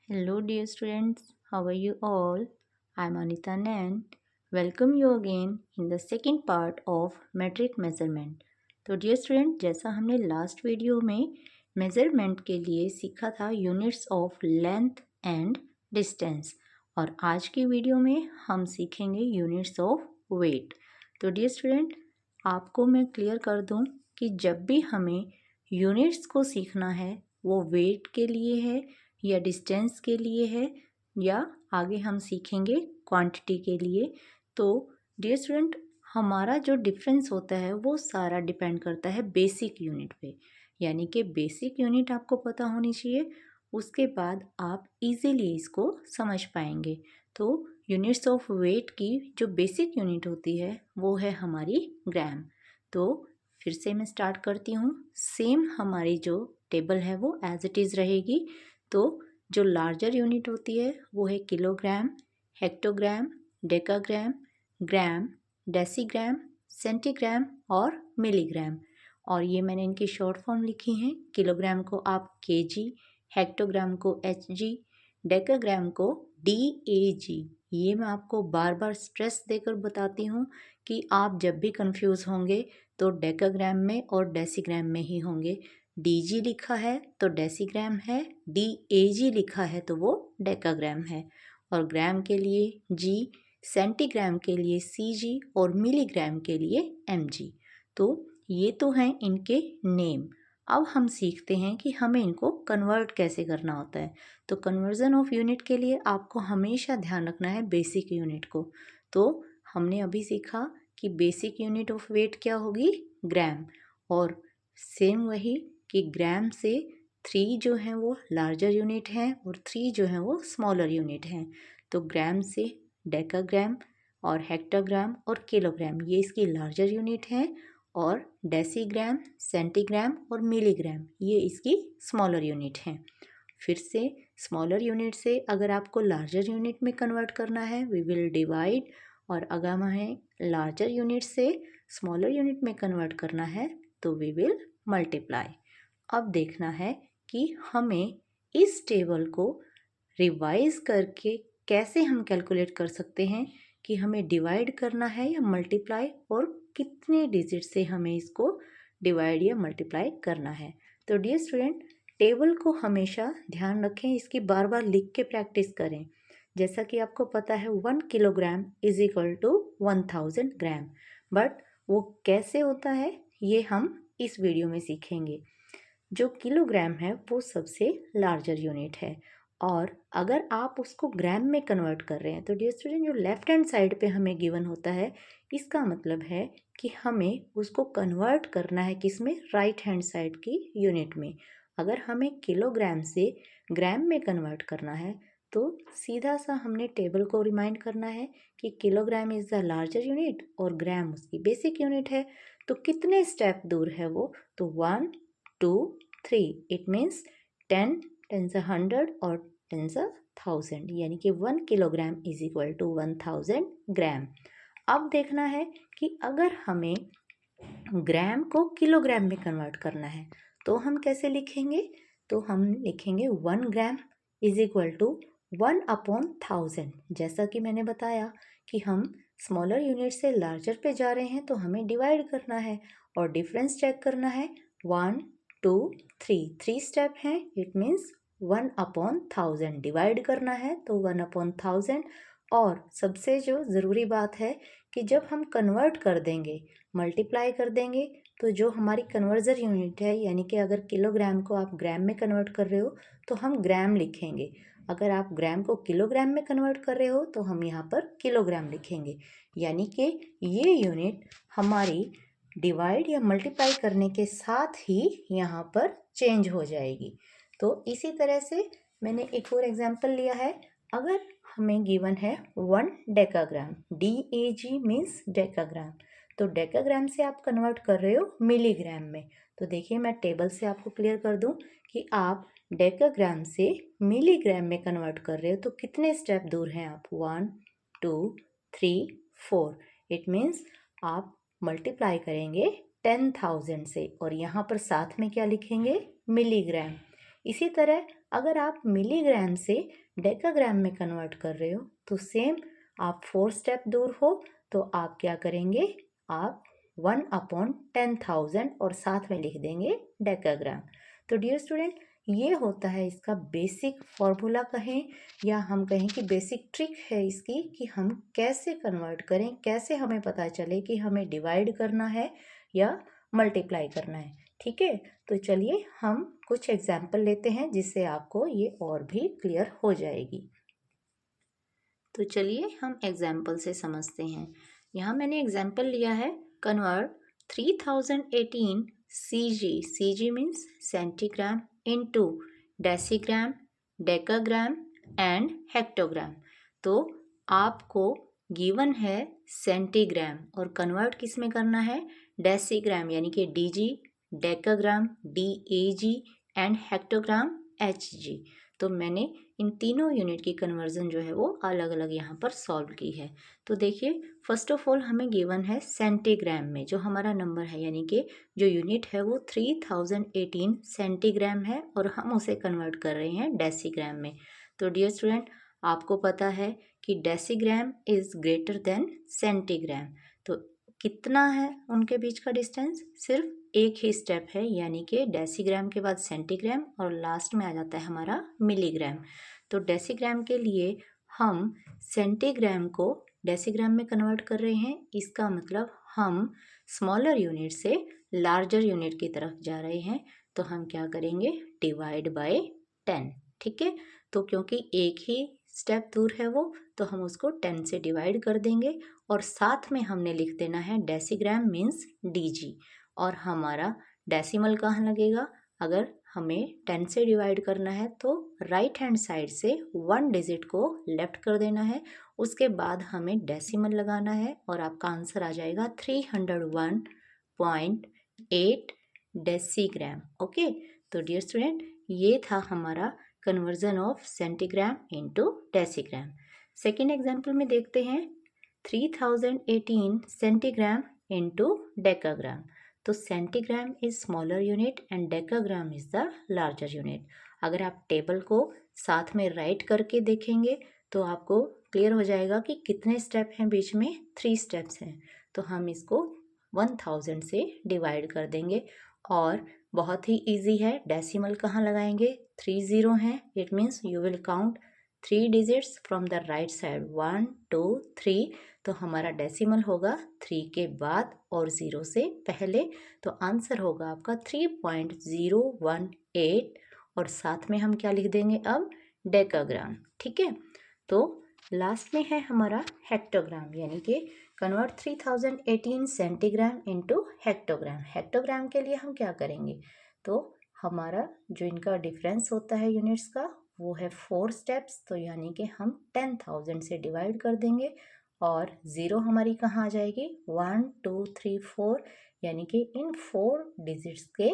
Hello, dear students. How are you all? I'm Anita Nan. Welcome you again in the second part of metric measurement. तो dear student, जैसा हमने last video में measurement के लिए सीखा था units of length and distance, और आज की वीडियो में हम सीखेंगे यूनिट्स ऑफ वेट। तो डियर स्टूडेंट, आपको मैं क्लियर कर दूं कि जब भी हमें यूनिट्स को सीखना है वो वेट के लिए है या डिस्टेंस के लिए है, या आगे हम सीखेंगे क्वांटिटी के लिए। तो डियर स्टूडेंट, हमारा जो डिफरेंस होता है वो सारा डिपेंड करता है बेसिक यूनिट पे, यानी कि बेसिक यूनिट आपको पता होनी चाहिए, उसके बाद आप इजीली इसको समझ पाएंगे। तो यूनिट्स ऑफ वेट की जो बेसिक यूनिट होती है वो है हमारी ग्राम। तो फिर से मैं स्टार्ट करती हूँ। सेम हमारी जो टेबल है वो एज इट इज़ रहेगी। तो जो लार्जर यूनिट होती है वो है किलोग्राम, हेक्टोग्राम, डेकाग्राम, ग्राम, डेसीग्राम, सेंटीग्राम और मिलीग्राम। और ये मैंने इनकी शॉर्ट फॉर्म लिखी हैं। किलोग्राम को आप केजी, हेक्टोग्राम को एचजी, डेकाग्राम को डीएजी। ये मैं आपको बार बार स्ट्रेस देकर बताती हूँ कि आप जब भी कंफ्यूज होंगे तो डेकाग्राम में और डेसीग्राम में ही होंगे। डीजी लिखा है तो डेसीग्राम है, डीएजी लिखा है तो वो डेकाग्राम है, और ग्राम के लिए जी, सेंटीग्राम के लिए सीजी और मिलीग्राम के लिए एमजी। तो ये तो हैं इनके नेम। अब हम सीखते हैं कि हमें इनको कन्वर्ट कैसे करना होता है। तो कन्वर्जन ऑफ यूनिट के लिए आपको हमेशा ध्यान रखना है बेसिक यूनिट को। तो हमने अभी सीखा कि बेसिक यूनिट ऑफ वेट क्या होगी, ग्राम, और सेम वही कि ग्राम से 3 जो हैं वो लार्जर यूनिट हैं और 3 जो हैं वो स्मॉलर यूनिट हैं। तो ग्राम से डेकाग्राम और हेक्टोग्राम और किलोग्राम ये इसकी लार्जर यूनिट हैं, और डेसीग्राम, सेंटीग्राम और मिलीग्राम ये इसकी स्मॉलर यूनिट हैं। फिर से स्मॉलर यूनिट से अगर आपको लार्जर यूनिट में कन्वर्ट करना है वी विल डिवाइड, और अगर हमें लार्जर यूनिट से स्मॉलर यूनिट में कन्वर्ट करना है तो वी विल मल्टीप्लाई। अब देखना है कि हमें इस टेबल को रिवाइज करके कैसे हम कैलकुलेट कर सकते हैं कि हमें डिवाइड करना है या मल्टीप्लाई, और कितने डिजिट से हमें इसको डिवाइड या मल्टीप्लाई करना है। तो डियर स्टूडेंट, टेबल को हमेशा ध्यान रखें, इसकी बार बार लिख के प्रैक्टिस करें। जैसा कि आपको पता है 1 kilogram is equal to 1000 gram, but वो कैसे होता है ये हम इस वीडियो में सीखेंगे। जो किलोग्राम है वो सबसे लार्जर यूनिट है, और अगर आप उसको ग्राम में कन्वर्ट कर रहे हैं तो डियर स्टूडेंट जो लेफ्ट हैंड साइड पे हमें गिवन होता है, इसका मतलब है कि हमें उसको कन्वर्ट करना है किस में, राइट हैंड साइड की यूनिट में। अगर हमें किलोग्राम से ग्राम में कन्वर्ट करना है तो सीधा सा हमने टेबल को रिमाइंड करना है कि kilogram is the larger unit और ग्राम उसकी बेसिक यूनिट है। तो कितने स्टेप दूर है वो, तो 1 2 3, इट मीन्स 10 10 100 और 10 1000, यानी कि 1 किलोग्राम इज इक्वल टू 1000 ग्राम। अब देखना है कि अगर हमें ग्राम को किलोग्राम में कन्वर्ट करना है तो हम कैसे लिखेंगे, तो हम लिखेंगे 1 ग्राम इज इक्वल टू 1/1000। जैसा कि मैंने बताया कि हम स्मॉलर यूनिट से लार्जर पे जा रहे हैं तो हमें डिवाइड करना है और डिफरेंस चेक करना है। 1 2 3 स्टेप हैं, इट मीन्स 1/1000 डिवाइड करना है तो 1/1000। और सबसे जो ज़रूरी बात है कि जब हम कन्वर्ट कर देंगे, मल्टीप्लाई कर देंगे, तो जो हमारी कन्वर्जन यूनिट है, यानी कि अगर किलोग्राम को आप ग्राम में कन्वर्ट कर रहे हो तो हम ग्राम लिखेंगे, अगर आप ग्राम को किलोग्राम में कन्वर्ट कर रहे हो तो हम यहाँ पर किलोग्राम लिखेंगे, यानी कि ये यूनिट हमारी डिवाइड या मल्टीप्लाई करने के साथ ही यहाँ पर चेंज हो जाएगी। तो इसी तरह से मैंने एक और एग्जांपल लिया है। अगर हमें गिवन है 1 डेकाग्राम, DAG मीन्स डेकाग्राम, तो डेकाग्राम से आप कन्वर्ट कर रहे हो मिलीग्राम में। तो देखिए मैं टेबल से आपको क्लियर कर दूं कि आप डेकाग्राम से मिलीग्राम में कन्वर्ट कर रहे हो तो कितने स्टेप दूर हैं आप, 1 2 3 4, इट मीन्स आप मल्टीप्लाई करेंगे 10,000 से, और यहाँ पर साथ में क्या लिखेंगे, मिलीग्राम, इसी तरह अगर आप मिलीग्राम से डेकाग्राम में कन्वर्ट कर रहे हो तो सेम आप 4 स्टेप दूर हो, तो आप क्या करेंगे, आप 1/10,000 और साथ में लिख देंगे डेकाग्राम। तो डियर स्टूडेंट, ये होता है इसका बेसिक फॉर्मूला कहें या हम कहें कि बेसिक ट्रिक है इसकी कि हम कैसे कन्वर्ट करें, कैसे हमें पता चले कि हमें डिवाइड करना है या मल्टीप्लाई करना है। ठीक है, तो चलिए हम कुछ एग्जाम्पल लेते हैं जिससे आपको ये और भी क्लियर हो जाएगी। तो चलिए हम एग्जाम्पल से समझते हैं। यहाँ मैंने एग्जाम्पल लिया है, convert 3018 CG means centigram into decigram, decagram and hectogram. तो आपको गिवन है सेंटीग्राम और कन्वर्ट किस में करना है, डेसीग्राम यानी कि DG, decagram DAG and hectogram HG। तो मैंने इन तीनों यूनिट की कन्वर्जन जो है वो अलग अलग यहाँ पर सॉल्व की है। तो देखिए, फर्स्ट ऑफ ऑल हमें गिवन है सेंटीग्राम में जो हमारा नंबर है, यानी कि जो यूनिट है वो 3018 सेंटीग्राम है और हम उसे कन्वर्ट कर रहे हैं डेसीग्राम में। तो डियर स्टूडेंट, आपको पता है कि decigram is greater than centigram. तो कितना है उनके बीच का डिस्टेंस, सिर्फ एक ही स्टेप है, यानी कि डेसीग्राम के बाद सेंटीग्राम और लास्ट में आ जाता है हमारा मिलीग्राम। तो डेसीग्राम के लिए हम सेंटीग्राम को डेसीग्राम में कन्वर्ट कर रहे हैं, इसका मतलब हम स्मॉलर यूनिट से लार्जर यूनिट की तरफ जा रहे हैं। तो हम क्या करेंगे, डिवाइड बाय 10। ठीक है, तो क्योंकि एक ही स्टेप दूर है वो, तो हम उसको 10 से डिवाइड कर देंगे और साथ में हमने लिख देना है डेसीग्राम मीन्स DG। और हमारा डेसिमल कहाँ लगेगा, अगर हमें 10 से डिवाइड करना है तो राइट हैंड साइड से 1 डिजिट को लेफ्ट कर देना है, उसके बाद हमें डेसिमल लगाना है और आपका आंसर आ जाएगा 301.8 डेसीग्राम। ओके, तो डियर स्टूडेंट, ये था हमारा conversion of centigram into decigram. Second example में देखते हैं 3018 सेंटीग्राम इनटू डेकाग्राम। तो centigram is smaller unit and decagram is the larger unit. अगर आप टेबल को साथ में राइट करके देखेंगे तो आपको क्लियर हो जाएगा कि कितने स्टेप हैं बीच में, 3 स्टेप्स हैं। तो हम इसको 1000 से डिवाइड कर देंगे और बहुत ही इजी है, डेसिमल कहाँ लगाएंगे, 3 0 हैं, it means you will count 3 digits from the right side, 1 2 3। तो हमारा डेसिमल होगा 3 के बाद और 0 से पहले, तो आंसर होगा आपका 3.018 और साथ में हम क्या लिख देंगे अब, डेकाग्राम। ठीक है, तो लास्ट में है हमारा हेक्टोग्राम, यानी कि convert 3018 centigram into hectogram. Hectogram के लिए हम क्या करेंगे, तो हमारा जो इनका डिफरेंस होता है यूनिट्स का वो है 4 स्टेप्स। तो यानी कि हम 10,000 से डिवाइड कर देंगे और 0 हमारी कहाँ आ जाएगी, 1 2 3 4, यानी कि इन 4 डिजिट्स के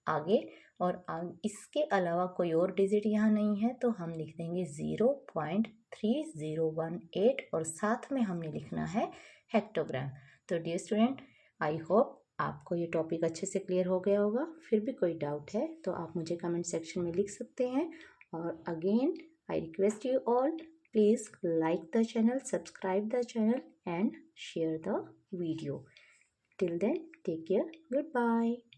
आगे और इसके अलावा कोई और डिजिट यहाँ नहीं है, तो हम लिख देंगे 0.3018 और साथ में हमने लिखना है हेक्टोग्राम। तो डियर स्टूडेंट, आई होप आपको ये टॉपिक अच्छे से क्लियर हो गया होगा। फिर भी कोई डाउट है तो आप मुझे कमेंट सेक्शन में लिख सकते हैं। और again I request you all, please like the channel, subscribe the channel and share the video. Till then, take care. Goodbye.